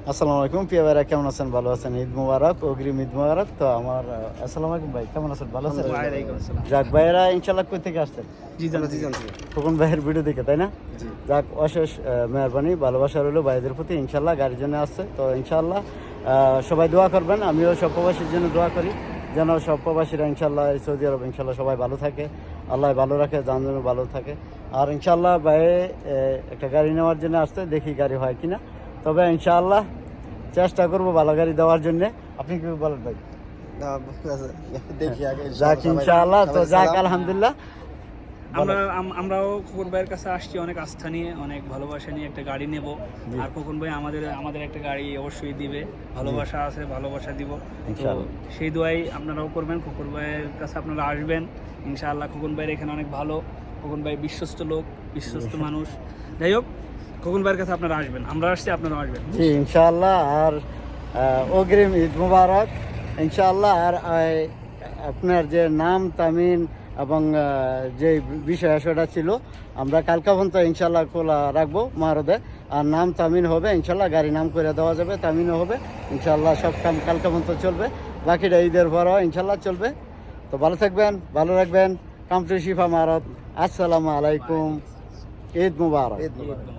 আসসালামু আলাইকুম প্রিয় ভাইরা, কেমন আছেন? ভালো আছেন? ঈদ মুবারক, অগ্রিম ঈদ মুবারক। তো আমার আসসালামু আলাইকুম ভাই, কেমন আছেন? ভালো আছেন? ওয়ালাইকুম আসসালাম। যাক ভাইরা, ইনশাল্লাহ কই থেকে আসছেন? জিজান খোকন ভাইয়ের ভিডিও দেখে, তাই না? জি। যাক, অশেষ মেহরবানি, ভালোবাসা রইলো ভাইদের প্রতি। ইনশাল্লাহ গাড়ির জন্য আসছে, তো ইনশাল্লাহ সবাই দোয়া করবেন। আমিও সব প্রবাসীর জন্য দোয়া করি, যেন সব প্রবাসীরা ইনশাল্লাহ এই সৌদি আরব ইনশাল্লাহ সবাই ভালো থাকে, আল্লাহ ভালো রাখে, জান যেন ভালো থাকে। আর ইনশাল্লাহ ভাই একটা গাড়ি নেওয়ার জন্য আসছে, দেখি গাড়ি হয় কিনা। তবে ইনশাআল্লাহ চেষ্টা করবো ভালো গাড়ি দেওয়ার জন্য। আপনি কি বলেন ভাই? দেখি আগে যাক ইনশাআল্লাহ, তো যাক আলহামদুলিল্লাহ। আমরাও খোকন ভাইয়ের কাছে আসছি অনেক আস্থা নিয়ে, অনেক ভালোবাসা নিয়ে একটা গাড়ি নেব। আর খোকন ভাই আমাদের একটা গাড়ি অবশ্যই দিবে, ভালোবাসা আছে, ভালোবাসা দিব ইনশাআল্লাহ। সেই দোয়াই আপনারাও করবেন। খোকন ভাইয়ের কাছে আপনারা আসবেন ইনশাআল্লাহ। খোকন ভাইয়ের এখানে অনেক ভালো, খোকন ভাই বিশ্বস্ত লোক, বিশ্বস্ত মানুষ। যাই হোক, খোকন ভাইয়ের কাছে আপনারা আসবেন, আমরা আসছি, আপনারাও আসবেন। জি ইনশাআল্লাহ। আর অগ্রিম ঈদ মুবারক ইনশাআল্লাহ। আর আপনার যে নাম তামিন এবং যে বিষয় সেটা ছিল, আমরা কালকা পর্যন্ত ইনশাআল্লাহ খোলা রাখবো মারদে। আর নাম তামিন হবে ইনশাআল্লাহ, গাড়ি নাম করে দেওয়া যাবে, তামিনও হবে ইনশাআল্লাহ। সব কাম কালকা পর্যন্ত চলবে, বাকিটা ঈদের পরও ইনশাআল্লাহ চলবে। তো ভালো থাকবেন, ভালো রাখবেন। কাম টু শিফা মারদ। আসসালামু আলাইকুম, ঈদ মুবারক। ঈদ মুবারক।